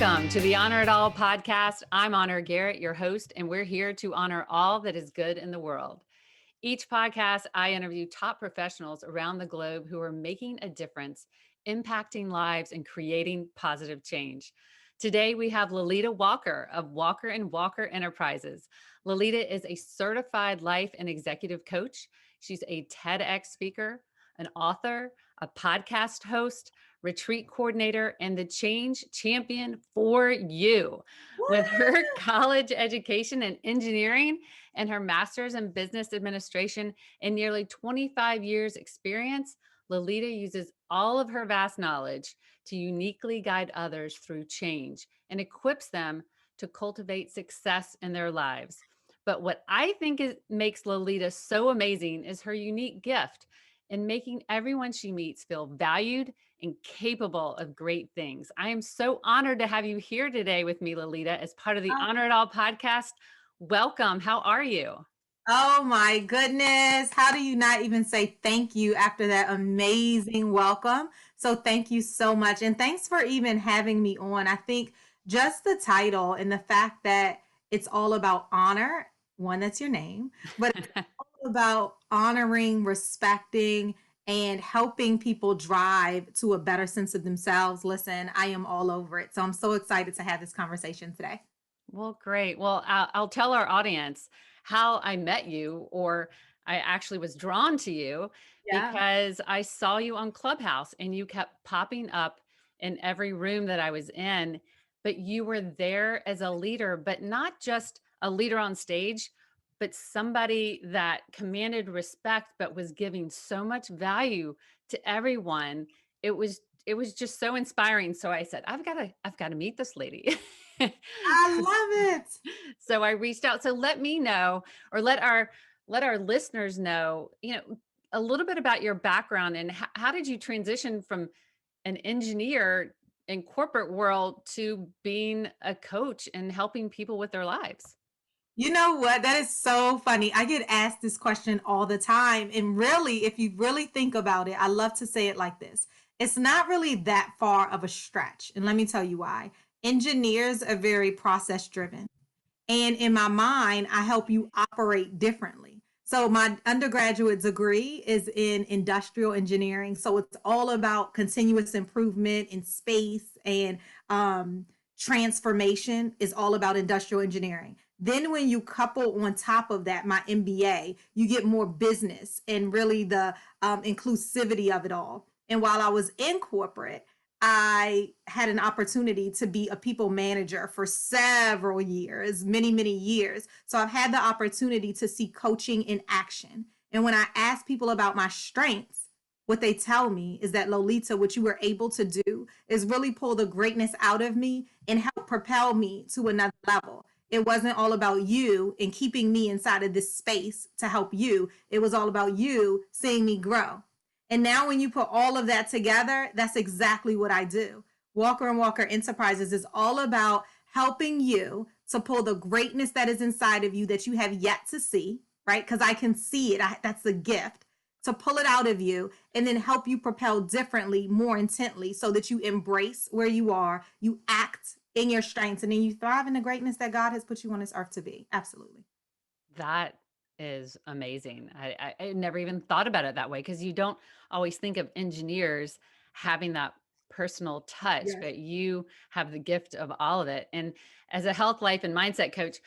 Welcome to the Honor It All podcast. I'm Honor Garrett, your host, and we're here to honor all that is good in the world. Each podcast, I interview top professionals around the globe who are making a difference, impacting lives, and creating positive change. Today, we have Lolita Walker of Walker and Walker Enterprises. Lolita is a certified life and executive coach. She's a TEDx speaker, an author, a podcast host, retreat coordinator, and the change champion for you. With her college education in engineering and her master's in business administration and nearly 25 years experience, Lolita uses all of her vast knowledge to uniquely guide others through change and equips them to cultivate success in their lives. But what I think makes Lolita so amazing is her unique gift in making everyone she meets feel valued and capable of great things. I am so honored to have you here today with me, Lolita, as part of the Honor It All podcast. Welcome. How are you? Oh my goodness. How do you not even say thank you after that amazing welcome? So thank you so much. And thanks for even having me on. I think just the title and the fact that it's all about honor, one, that's your name, but it's all about honoring, respecting, and helping people drive to a better sense of themselves. Listen, I am all over it. So I'm so excited to have this conversation today. Well, great. Well, I'll tell our audience how I met you, or I actually was drawn to you Yeah. because I saw you on Clubhouse and you kept popping up in every room that I was in, but you were there as a leader, but not just a leader on stage, but somebody that commanded respect, but was giving so much value to everyone. It was just so inspiring. So I said, I've got to meet this lady. I love it. So I reached out. So let me know, or let our listeners know, a little bit about your background and how did you transition from an engineer in corporate world to being a coach and helping people with their lives? You know what? That is so funny. I get asked this question all the time. And really, if you really think about it, I love to say it like this. It's not really that far of a stretch. And let me tell you why. Engineers are very process driven. And in my mind, I help you operate differently. So my undergraduate degree is in industrial engineering. So it's all about continuous improvement in space and transformation is all about industrial engineering. Then when you couple on top of that, my MBA, you get more business and really the inclusivity of it all. And while I was in corporate, I had an opportunity to be a people manager for several years, many, many years. So I've had the opportunity to see coaching in action. And when I ask people about my strengths, what they tell me is that, Lolita, what you were able to do is really pull the greatness out of me and help propel me to another level. It wasn't all about you and keeping me inside of this space to help you. It was all about you seeing me grow. And now when you put all of that together, that's exactly what I do. Walker and Walker Enterprises is all about helping you to pull the greatness that is inside of you that you have yet to see, right? Because I can see it. That's the gift, to pull it out of you and then help you propel differently, more intently, so that you embrace where you are, you act in your strengths, and then you thrive in the greatness that God has put you on this earth to be. Absolutely. That is amazing. I never even thought about it that way because you don't always think of engineers having that personal touch, Yes. but you have the gift of all of it. And as a health, life, and mindset coach,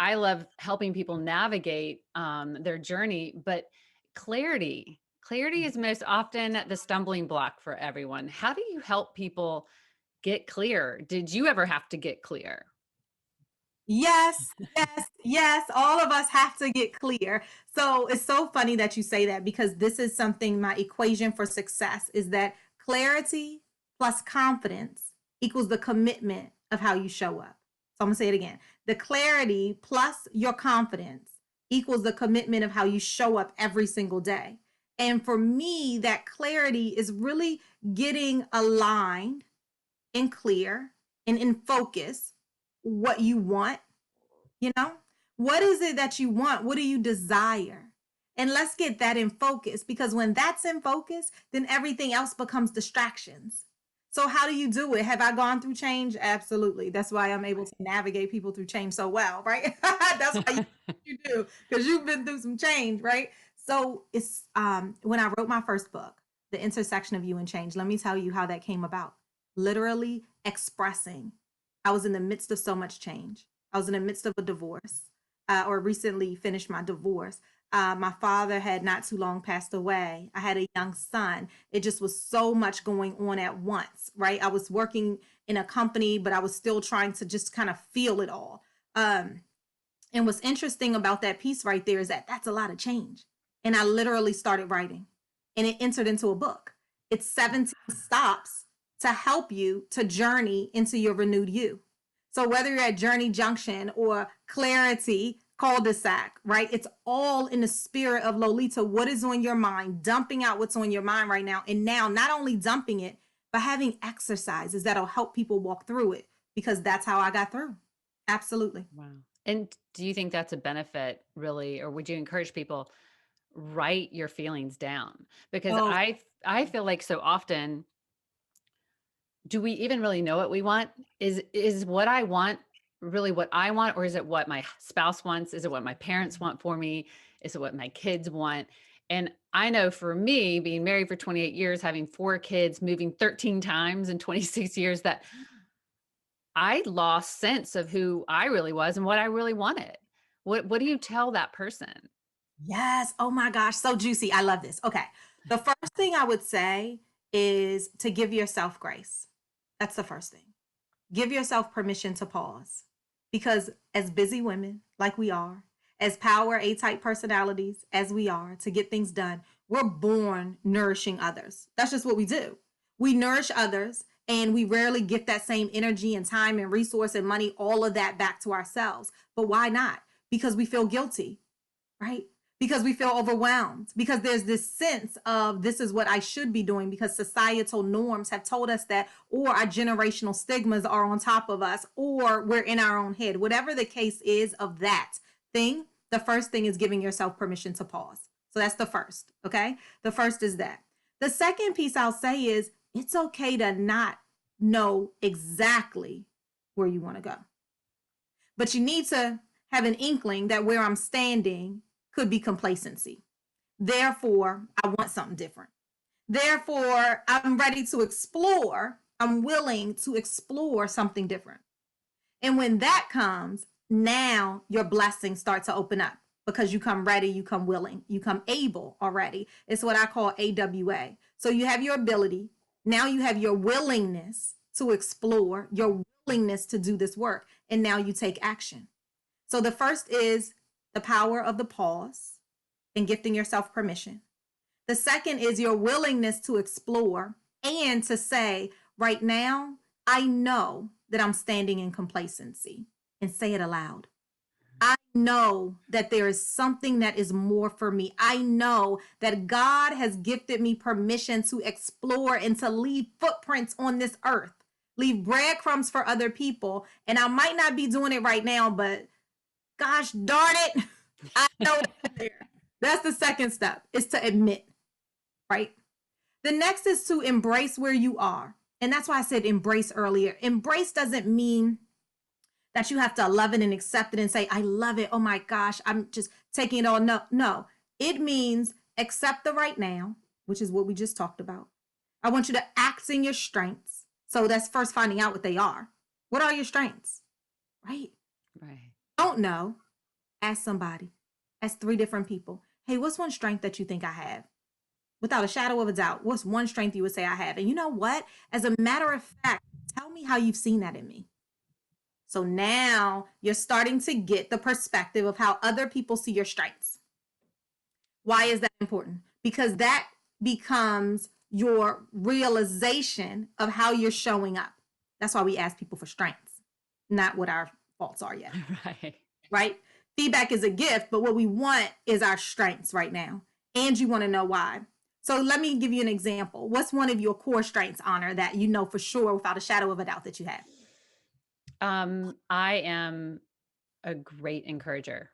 I love helping people navigate their journey, but clarity is most often the stumbling block for everyone. How do you help people get clear? Did you ever have to get clear? Yes, yes, yes. All of us have to get clear. So it's so funny that you say that because this is something, my equation for success is that clarity plus confidence equals the commitment of how you show up. So I'm going to say it again. The clarity plus your confidence equals the commitment of how you show up every single day. And for me, that clarity is really getting aligned and clear and in focus what you want, you know? What is it that you want? What do you desire? And let's get that in focus because when that's in focus, then everything else becomes distractions. So how do you do it? Have I gone through change? Absolutely. That's why I'm able to navigate people through change so well, right? That's why you do, because you've been through some change, right? So it's when I wrote my first book, The Intersection of You and Change, let me tell you how that came about. Literally expressing. I was in the midst of so much change. I was in the midst of a divorce, or recently finished my divorce. My father had not too long passed away. I had a young son. It just was so much going on at once, right? I was working in a company, but I was still trying to just kind of feel it all. And what's interesting about that piece right there is that that's a lot of change. And I literally started writing, and it entered into a book. It's 17 stops to help you to journey into your renewed you. So whether you're at Journey Junction or Clarity cul-de-sac, right? It's all in the spirit of Lolita. What is on your mind? Dumping out what's on your mind right now. And now not only dumping it, but having exercises that'll help people walk through it, because that's how I got through. Absolutely. Wow. And do you think that's a benefit really, or would you encourage people write your feelings down? Because Oh, I feel like so often, do we even really know what we want? Is what I want really what I want, or is it what my spouse wants? Is it what my parents want for me? Is it what my kids want? And I know for me, being married for 28 years, having 4 kids, moving 13 times in 26 years, that I lost sense of who I really was and what I really wanted. What do you tell that person? yes. Oh my gosh. So juicy. I love this. Okay. The first thing I would say is to give yourself grace. That's the first thing. Give yourself permission to pause, because as busy women like we are, as power A type personalities as we are to get things done, we're born nourishing others. That's just what we do. We nourish others, and we rarely get that same energy and time and resource and money, all of that back to ourselves. But why not? Because we feel guilty, right? Because we feel overwhelmed, because there's this sense of this is what I should be doing, because societal norms have told us that, or our generational stigmas are on top of us, or we're in our own head. Whatever the case is of that thing, the first thing is giving yourself permission to pause. So that's the first, okay? The first is that. The second piece I'll say is it's okay to not know exactly where you want to go, but you need to have an inkling that where I'm standing could be complacency. Therefore, I want something different. Therefore, I'm ready to explore. I'm willing to explore something different. And when that comes, now your blessings start to open up, because you come ready, you come willing, you come able already. It's what I call AWA. So you have your ability. Now you have your willingness to explore, your willingness to do this work. And now you take action. So the first is the power of the pause and gifting yourself permission. The second is your willingness to explore and to say, right now, I know that I'm standing in complacency, and say it aloud. I know that there is something that is more for me. I know that God has gifted me permission to explore and to leave footprints on this earth, leave breadcrumbs for other people. And I might not be doing it right now, but gosh darn it, I know it's there. That's the second step, is to admit, right? The next is to embrace where you are. And that's why I said embrace earlier. Embrace doesn't mean that you have to love it and accept it and say, I love it. Oh my gosh, I'm just taking it all. No, no. It means accept the right now, which is what we just talked about. I want you to act in your strengths. So that's first finding out what they are. What are your strengths? Right? Right. Don't know. Ask somebody. Ask 3 different people. Hey, what's one strength that you think I have? Without a shadow of a doubt, what's one strength you would say I have? And you know what? As a matter of fact, tell me how you've seen that in me. So now you're starting to get the perspective of how other people see your strengths. Why is that important? Because that becomes your realization of how you're showing up. That's why we ask people for strengths, not what our faults are yet. Right. Right? Feedback is a gift, but what we want is our strengths right now. And you want to know why. So let me give you an example. What's one of your core strengths, Honor, that you know for sure without a shadow of a doubt that you have? I am a great encourager.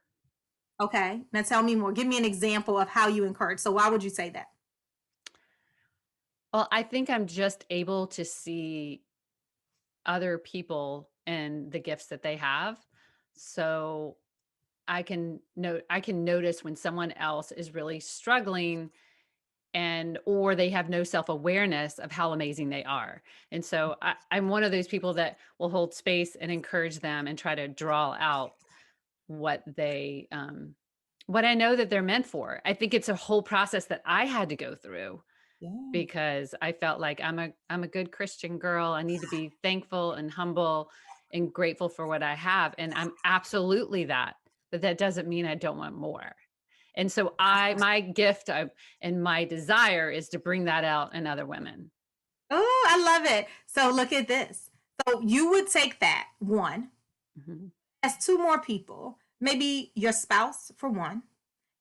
Okay. Now tell me more. Give me an example of how you encourage. So why would you say that? Well, I think I'm just able to see other people and the gifts that they have. So I can notice when someone else is really struggling and or they have no self-awareness of how amazing they are. And so I'm one of those people that will hold space and encourage them and try to draw out what what I know that they're meant for. I think it's a whole process that I had to go through Yeah. because I felt like I'm a good Christian girl. I need to be thankful and humble and grateful for what I have, and I'm absolutely that. But that doesn't mean I don't want more. And so my gift and my desire is to bring that out in other women. Oh, I love it. So look at this. So you would take that one Mhm. as two more people, maybe your spouse for one,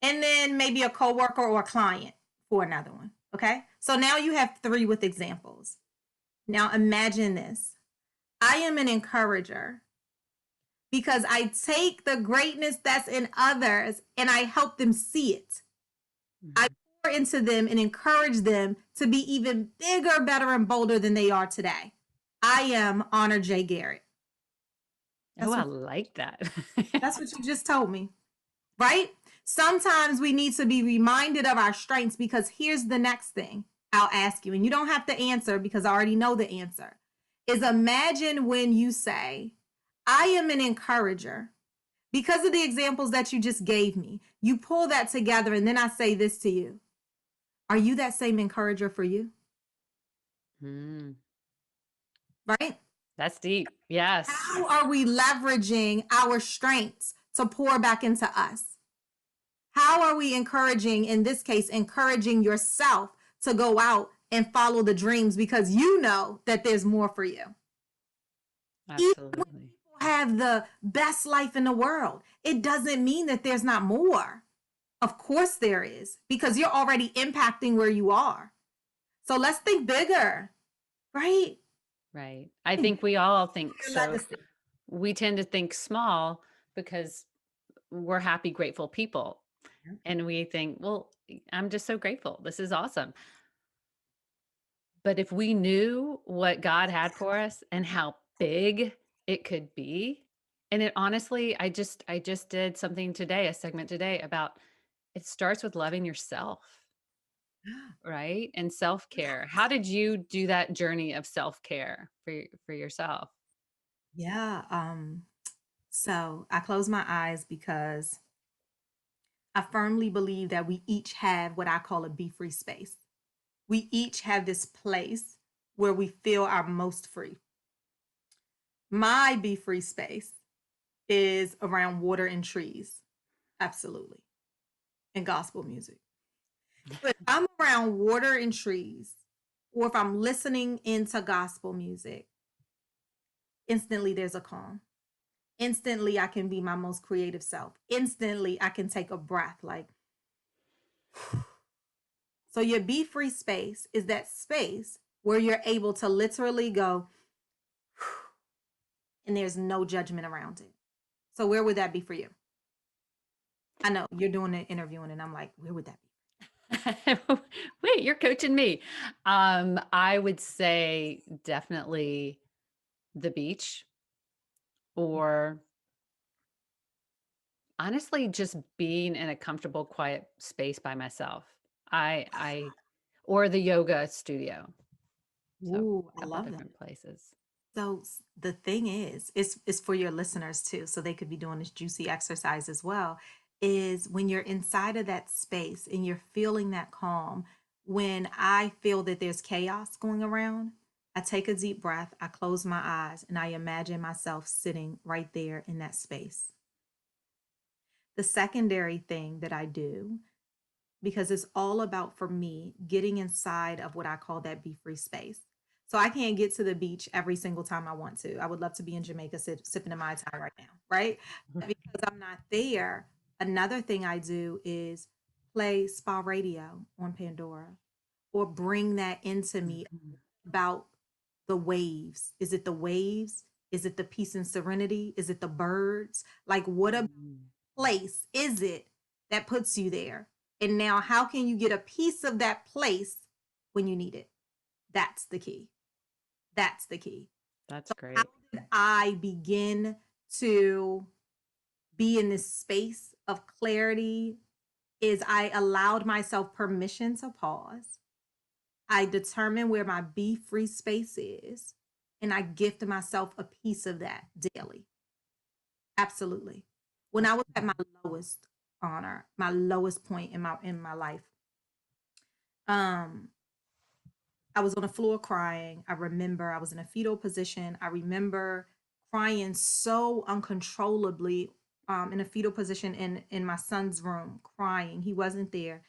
and then maybe a coworker or a client for another one. Okay. So now you have three with examples. Now imagine this. I am an encourager because I take the greatness that's in others and I help them see it. I Mhm. pour into them and encourage them to be even bigger, better, and bolder than they are today. I am Honor J. Garrett. Oh, That's I what like that. that's what you just told me, right? Sometimes we need to be reminded of our strengths because here's the next thing I'll ask you, and you don't have to answer because I already know the answer. Is imagine when you say, I am an encourager. Because of the examples that you just gave me, you pull that together, and then I say this to you. Are you that same encourager for you? Mm, Right? that's deep. Yes. How are we leveraging our strengths to pour back into us? How are we encouraging, in this case, encouraging yourself to go out and follow the dreams because you know that there's more for you? Even when Absolutely. people have the best life in the world, it doesn't mean that there's not more. Of course, there is because you're already impacting where you are. So let's think bigger, right? Right. I Think think we all think bigger so. legacy. We tend to think small because we're happy, grateful people. And we think, well, I'm just so grateful. This is awesome. But if we knew what God had for us and how big it could be, and it honestly, I just did something today, a segment today about it starts with loving yourself, right? And self-care. How did you do that journey of self-care for yourself? Yeah. So I close my eyes because I firmly believe that we each have what I call a be free space. We each have this place where we feel our most free. My be free space is around water and trees. Absolutely. And gospel music. So if I'm around water and trees, or if I'm listening into gospel music, instantly there's a calm. Instantly I can be my most creative self. Instantly I can take a breath like, so your be free space is that space where you're able to literally go and there's no judgment around it. So where would that be for you? I know you're doing an interviewing and I'm like, where would that be? Wait, you're coaching me. I would say definitely the beach or honestly just being in a comfortable, quiet space by myself. I or the yoga studio. So Ooh, a I couple love that. different places. So the thing is, it's for your listeners too, so they could be doing this juicy exercise as well. Is when you're inside of that space and you're feeling that calm. When I feel that there's chaos going around, I take a deep breath, I close my eyes, and I imagine myself sitting right there in that space. The secondary thing that I do, because it's all about for me getting inside of what I call that be free space. So I can't get to the beach every single time I want to. I would love to be in Jamaica sipping in my time right now, right? But because I'm not there, another thing I do is play spa radio on Pandora or bring that into me Mhm. about the waves. Is it the waves? Is it the peace and serenity? Is it the birds? Like, what a Mhm. place is it that puts you there? And now, how can you get a piece of that place when you need it? That's the key. That's the key. That's So how great. did I begin to be in this space of clarity? Is I allowed myself permission to pause. I determine where my be free space is, and I gift myself a piece of that daily. Absolutely. When I That's was at my lowest honor, my lowest point in my life, um, I was on the floor crying. I remember I was in a fetal position. I remember crying so uncontrollably in a fetal position in my son's room, crying. He wasn't there.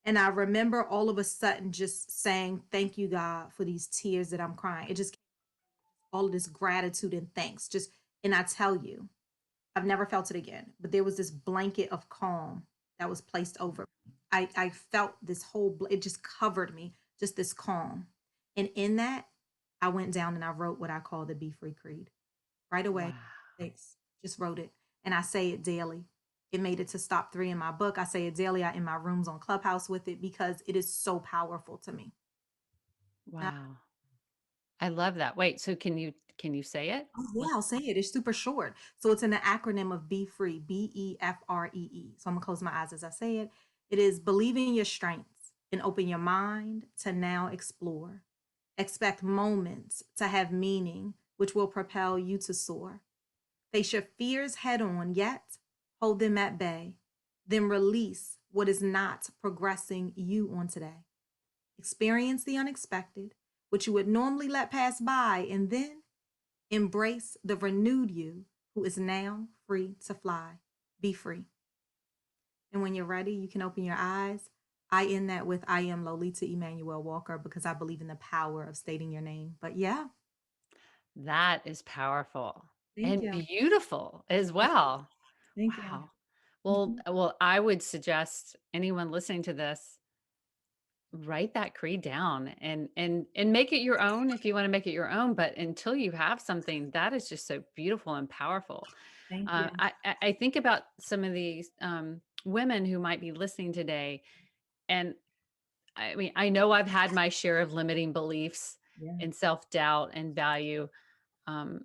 And I remember all of a sudden just saying, "Thank you, God, for these tears that I'm crying." It just all of this gratitude and thanks. Just, and I tell you, I've never felt it again. But there was this blanket of calm that was placed over me. I felt this whole, it just covered me, just this calm. And in that, I went down and I wrote what I call the Be Free Creed right away. wow. Thanks. Just wrote it. And I say it daily. It made it to stop 3 in my book. I say it daily. I in my rooms on Clubhouse with it because it is so powerful to me. Uh, Wow. I love that. Wait, so can you say it? oh What? yeah, I'll say it. It's super short. So it's in the acronym of Be Free, BEFREE. So I'm gonna close my eyes as I say it. It is believe in your strengths and open your mind to now explore. Expect moments to have meaning, which will propel you to soar. Face your fears head on, yet hold them at bay. Then release what is not progressing you on today. Experience the unexpected, which you would normally let pass by, and then embrace the renewed you who is now free to fly. Be free. And when you're ready, you can open your eyes. I end that with I am Lolita Emmanuel Walker because I believe in the power of stating your name. But yeah, That is powerful thank and you. beautiful as Thank you. well. Thank you. Wow. Well, I would suggest anyone listening to this, write that creed down and make it your own if you want to make it your own. But until you have something that is just so beautiful and powerful, Thank you. I think about some of these women who might be listening today, and I mean, I know I've had my share of limiting beliefs Yeah. and self doubt and value. Um,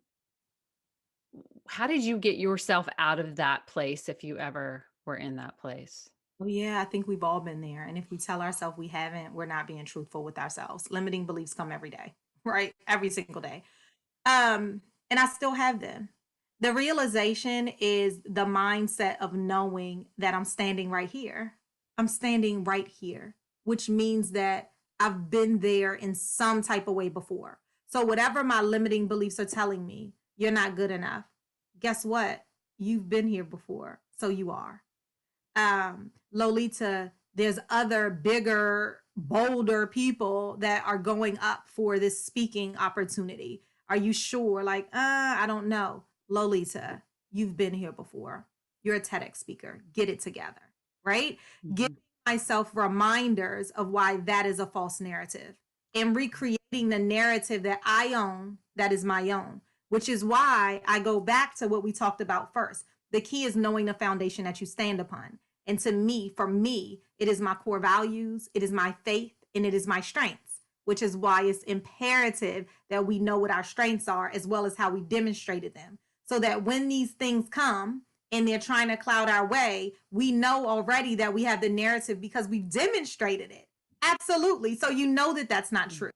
how did you get yourself out of that place if you ever were in that place? Oh, yeah, I think we've all been there. And if we tell ourselves we haven't, we're not being truthful with ourselves. Limiting beliefs come every day, right? Every single day. And I still have them. The realization is the mindset of knowing that I'm standing right here. I'm standing right here, which means that I've been there in some type of way before. So whatever my limiting beliefs are telling me, you're not good enough. Guess what? You've been here before, so you are. Lolita, there's other bigger, bolder people that are going up for this speaking opportunity. Are you sure? Like, I don't know. Lolita, you've been here before. You're a TEDx speaker. Get it together, right? Giving Mhm. myself reminders of why that is a false narrative and recreating the narrative that I own that is my own, which is why I go back to what we talked about first. The key is knowing the foundation that you stand upon. And to me, for me, it is my core values, it is my faith, and it is my strengths, which is why it's imperative that we know what our strengths are as well as how we demonstrated them. So that when these things come and they're trying to cloud our way, we know already that we have the narrative because we've demonstrated it. Absolutely. So you know that that's not true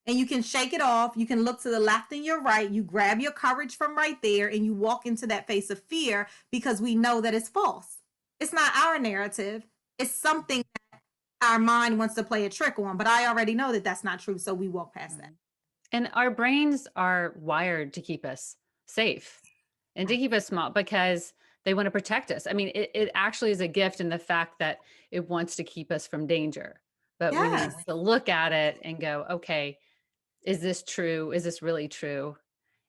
and you can shake it off. You can look to the left and your right. You grab your courage from right there and you walk into that face of fear because we know that it's false. It's not our narrative. It's something that our mind wants to play a trick on, but I already know that that's not true. So we walk past that. Mhm. And our brains are wired to keep us safe and to keep us small because they want to protect us. I mean, it actually is a gift in the fact that it wants to keep us from danger. But we need Yes. to look at it and go, okay, is this true? Is this really true?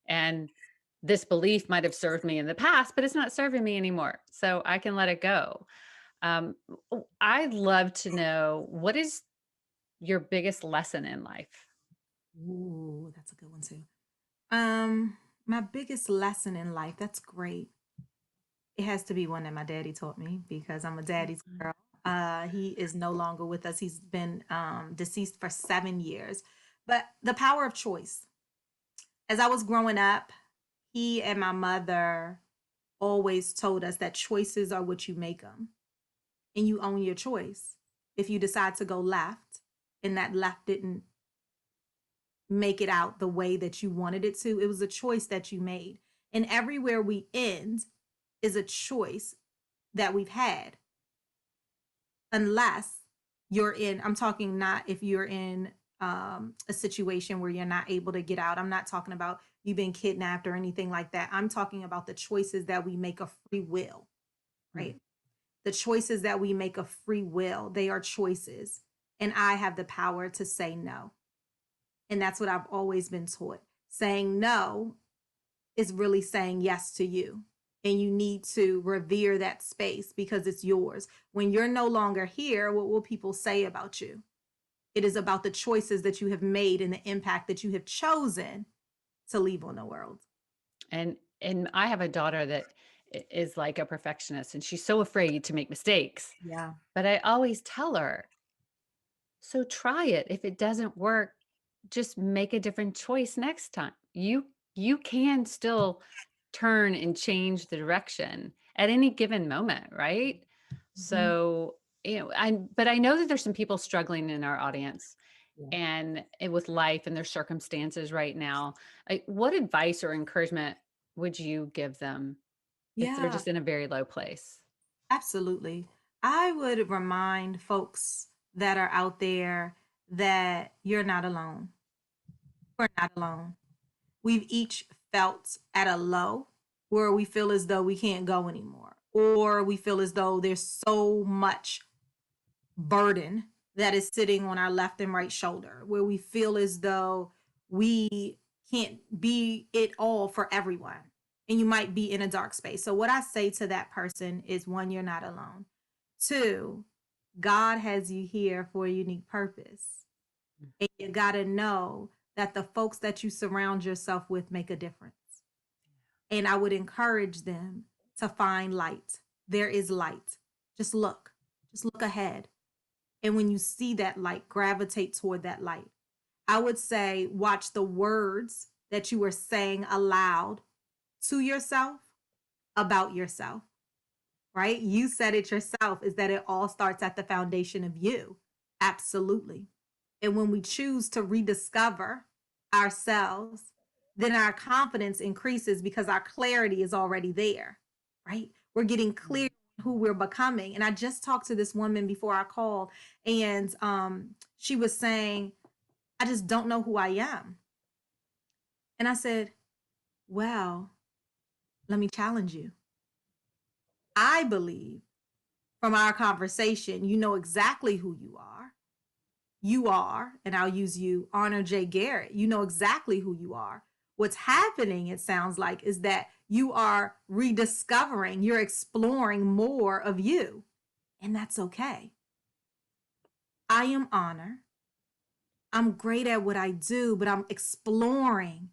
And this belief might have served me in the past, but it's not serving me anymore. So I can let it go. Um, I'd love to know, what is your biggest lesson in life? Ooh, that's a good one too. Um, my biggest lesson in life, that's great. It has to be one that my daddy taught me because I'm a daddy's Mhm. girl. He is no longer with us. He's been deceased for 7 years. But the power of choice. As I was growing up, he and my mother always told us that choices are what you make them, and you own your choice. If you decide to go left and that left didn't make it out the way that you wanted it to, it was a choice that you made. And everywhere we end is a choice that we've had, unless you're in, I'm talking not if you're in a situation where you're not able to get out. I'm not talking about you being kidnapped or anything like that. I'm talking about the choices that we make of free will, Mm. right? The choices that we make of free will, they are choices. And I have the power to say no. And that's what I've always been taught. Saying no is really saying yes to you. And you need to revere that space because it's yours. When you're no longer here, what will people say about you? It is about the choices that you have made and the impact that you have chosen to leave on the world. And I have a daughter that is like a perfectionist, and she's so afraid to make mistakes. Yeah. But I always tell her, so try it. If it doesn't work, just make a different choice next time. You can still turn and change the direction at any given moment, right? Mhm. So, but I know that there's some people struggling in our audience Yeah. and with life and their circumstances right now. Like, what advice or encouragement would you give them if they're Yeah, just in a very low place? absolutely. I would remind folks that are out there that you're not alone. We're not alone. We've each felt at a low where we feel as though we can't go anymore, or we feel as though there's so much burden that is sitting on our left and right shoulder, where we feel as though we can't be it all for everyone. And you might be in a dark space. So, what I say to that person is one, you're not alone. Two, God has you here for a unique purpose. And you got to know that the folks that you surround yourself with make a difference. And I would encourage them to find light. There is light. Just look ahead. And when you see that light, gravitate toward that light. I would say, watch the words that you are saying aloud to yourself about yourself, right? You said it yourself, is that it all starts at the foundation of you. Absolutely. And when we choose to rediscover ourselves, then our confidence increases because our clarity is already there, right? We're getting clear who we're becoming. And I just talked to this woman before I called, and she was saying, I just don't know who I am. And I said, well, let me challenge you. I believe from our conversation, you know exactly who you are. You are, and I'll use you, Honor J. Garrett. You know exactly who you are. What's happening, it sounds like, is that you are rediscovering, you're exploring more of you. And that's okay. I am Honor. I'm great at what I do, but I'm exploring.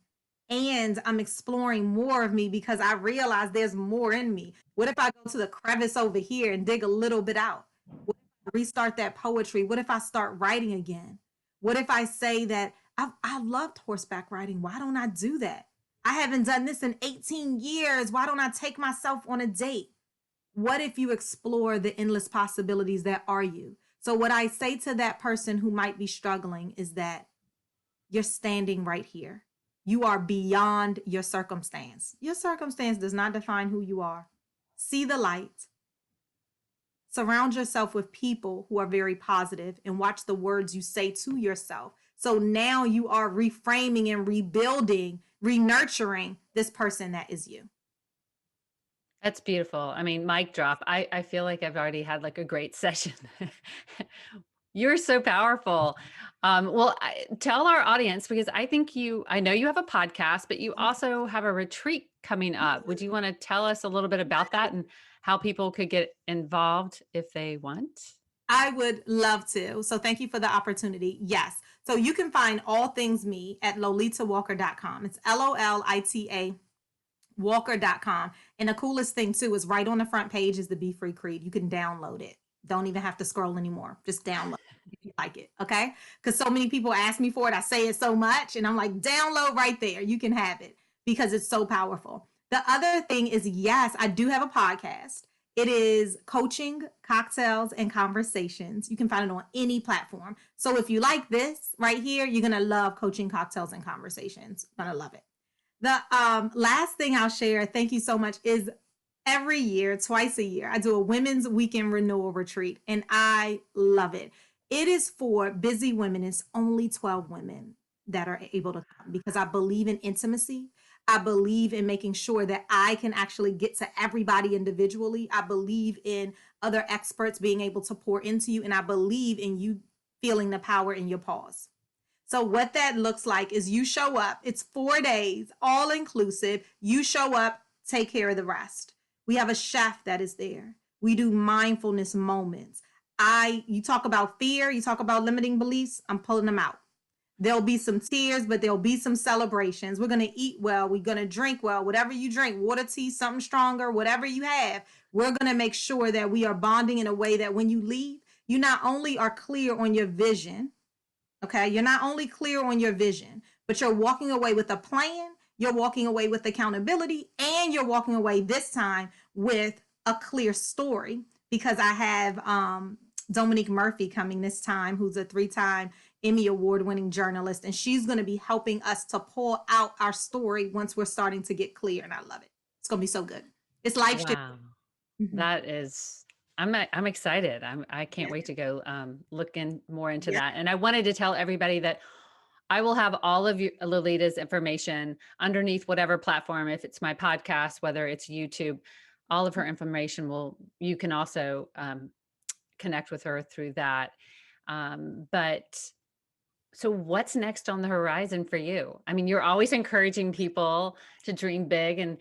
And I'm exploring more of me because I realize there's more in me. What if I go to the crevice over here and dig a little bit out? What if I restart that poetry? What if I start writing again? What if I say that I loved horseback riding? Why don't I do that? I haven't done this in 18 years. Why don't I take myself on a date? What if you explore the endless possibilities that are you? So, what I say to that person who might be struggling is that you're standing right here. You are beyond your circumstance. Your circumstance does not define who you are. See the light. Surround yourself with people who are very positive and watch the words you say to yourself. So now you are reframing and rebuilding, renurturing this person that is you. That's beautiful. I mean, mic drop. I feel like I've already had like a great session. You're so powerful. Well, tell our audience because I know you have a podcast, but you also have a retreat coming up. Would you want to tell us a little bit about that and how people could get involved if they want? I would love to. So thank you for the opportunity. Yes. So you can find all things me at lolitawalker.com. It's Lolita walker.com. And the coolest thing too is right on the front page is the Be Free Creed. You can download it. Don't even have to scroll anymore. Just download if you like it. Okay. Because so many people ask me for it. I say it so much and I'm like, download right there. You can have it because it's so powerful. The other thing is, yes, I do have a podcast. It is Coaching, Cocktails, and Conversations. You can find it on any platform. So if you like this right here, you're going to love Coaching, Cocktails, and Conversations. You're going to love it. The last thing I'll share, thank you so much, is every year, twice a year, I do a women's weekend renewal retreat, and I love it. It is for busy women. It's only 12 women that are able to come because I believe in intimacy. I believe in making sure that I can actually get to everybody individually. I believe in other experts being able to pour into you, and I believe in you feeling the power in your pause. So what that looks like is you show up. It's 4 days, all inclusive. You show up, take care of the rest. We have a chef that is there. We do mindfulness moments. You talk about fear, you talk about limiting beliefs, I'm pulling them out. There'll be some tears, but there'll be some celebrations. We're going to eat well. We're going to drink well. Whatever you drink, water, tea, something stronger, whatever you have, we're going to make sure that we are bonding in a way that when you leave, you not only are clear on your vision, okay, you're not only clear on your vision, but you're walking away with a plan, you're walking away with accountability, and you're walking away this time with a clear story because I have Dominique Murphy coming this time, who's a 3-time Emmy Award-winning journalist, and she's going to be helping us to pull out our story once we're starting to get clear, and I love it. It's going to be so good. It's life shifting. Wow. Mhm. That is, I'm excited. I can't Yes. wait to go look in more into Yes. that. And I wanted to tell everybody that I will have all of Lolita's information underneath whatever platform, if it's my podcast, whether it's YouTube, all of her information you can also connect with her through that. But so what's next on the horizon for you? I mean, you're always encouraging people to dream big. And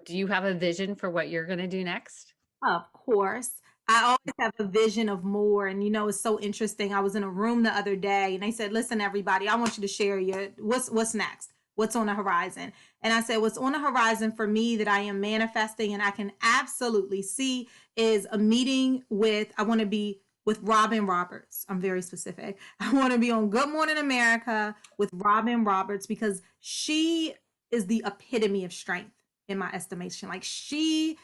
do you have a vision for what you're going to do next? Of course. I always have a vision of more. And it's so interesting. I was in a room the other day and they said, listen, everybody, I want you to share what's next? What's on the horizon? And I said, what's on the horizon for me that I am manifesting and I can absolutely see is a meeting I want to be with Robin Roberts. I'm very specific. I want to be on Good Morning America with Robin Roberts because she is the epitome of strength in my estimation. Like she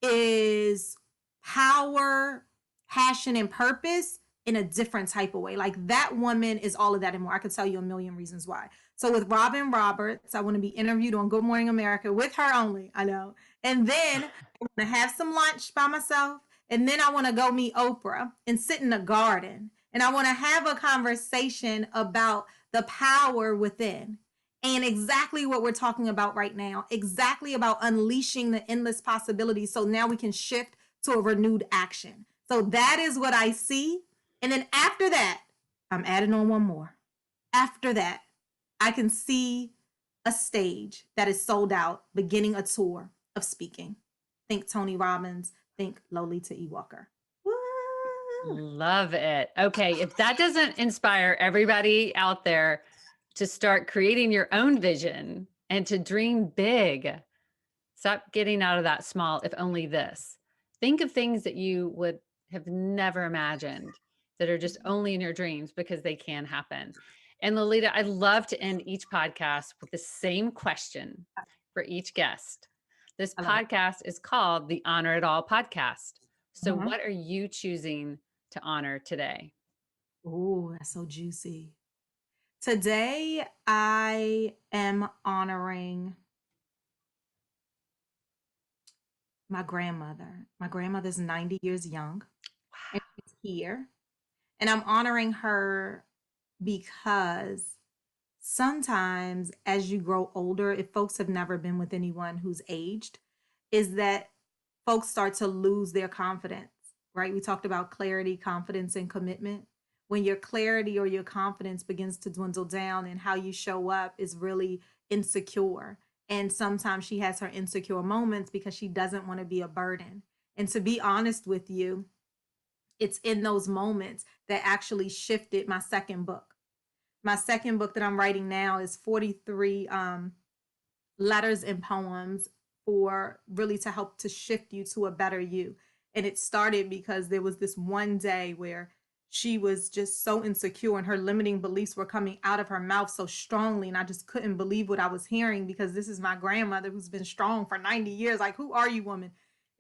is power, passion, and purpose in a different type of way. Like that woman is all of that and more. I could tell you a million reasons why. So with Robin Roberts, I want to be interviewed on Good Morning America with her only. I know. And then I want to have some lunch by myself. And then I want to go meet Oprah and sit in the garden. And I want to have a conversation about the power within and exactly what we're talking about right now, exactly about unleashing the endless possibilities. So now we can shift to a renewed action. So that is what I see. And then after that, I'm adding on one more. After that, I can see a stage that is sold out, beginning a tour of speaking. Think Tony Robbins, think Lolita Walker. Woo! Love it. Okay. If that doesn't inspire everybody out there to start creating your own vision and to dream big, stop getting out of that small, if only this. Think of things that you would have never imagined that are just only in your dreams because they can happen. And Lolita, I'd love to end each podcast with the same question for each guest. This I love it. podcast is called the Honor It All podcast. So, Uh-huh. what are you choosing to honor today? Ooh, that's so juicy. Today, I am honoring my grandmother. My grandmother's 90 years young and she's here. And I'm honoring her because sometimes as you grow older, if folks have never been with anyone who's aged, is that folks start to lose their confidence, right? We talked about clarity, confidence, and commitment. When your clarity or your confidence begins to dwindle down and how you show up is really insecure. And sometimes she has her insecure moments because she doesn't want to be a burden. And to be honest with you, it's in those moments that actually shifted my second book. My second book that I'm writing now is 43 letters and poems for really to help to shift you to a better you. And it started because there was this one day where she was just so insecure and her limiting beliefs were coming out of her mouth so strongly. And I just couldn't believe what I was hearing because this is my grandmother who's been strong for 90 years. Like, who are you, woman?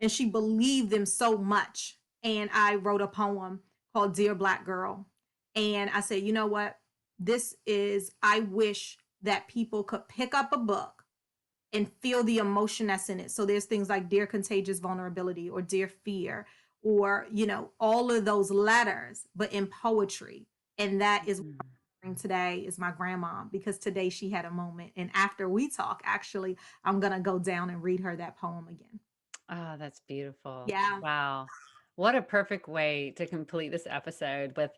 And she believed them so much. And I wrote a poem called Dear Black Girl. And I said, you know what? I wish that people could pick up a book and feel the emotion that's in it. So there's things like Dear Contagious Vulnerability or Dear Fear or, all of those letters, but in poetry. And that is what Mhm. I'm doing today is my grandma because today she had a moment. And after we talk, actually, I'm going to go down and read her that poem again. Oh, that's beautiful. Yeah. Wow. What a perfect way to complete this episode with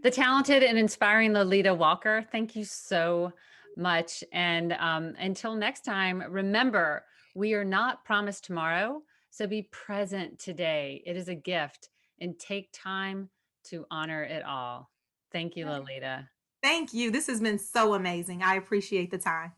the talented and inspiring Lolita Walker. Thank you so much. And until next time, remember, we are not promised tomorrow. So be present today. It is a gift and take time to honor it all. Thank you, Lolita. Thank you. This has been so amazing. I appreciate the time.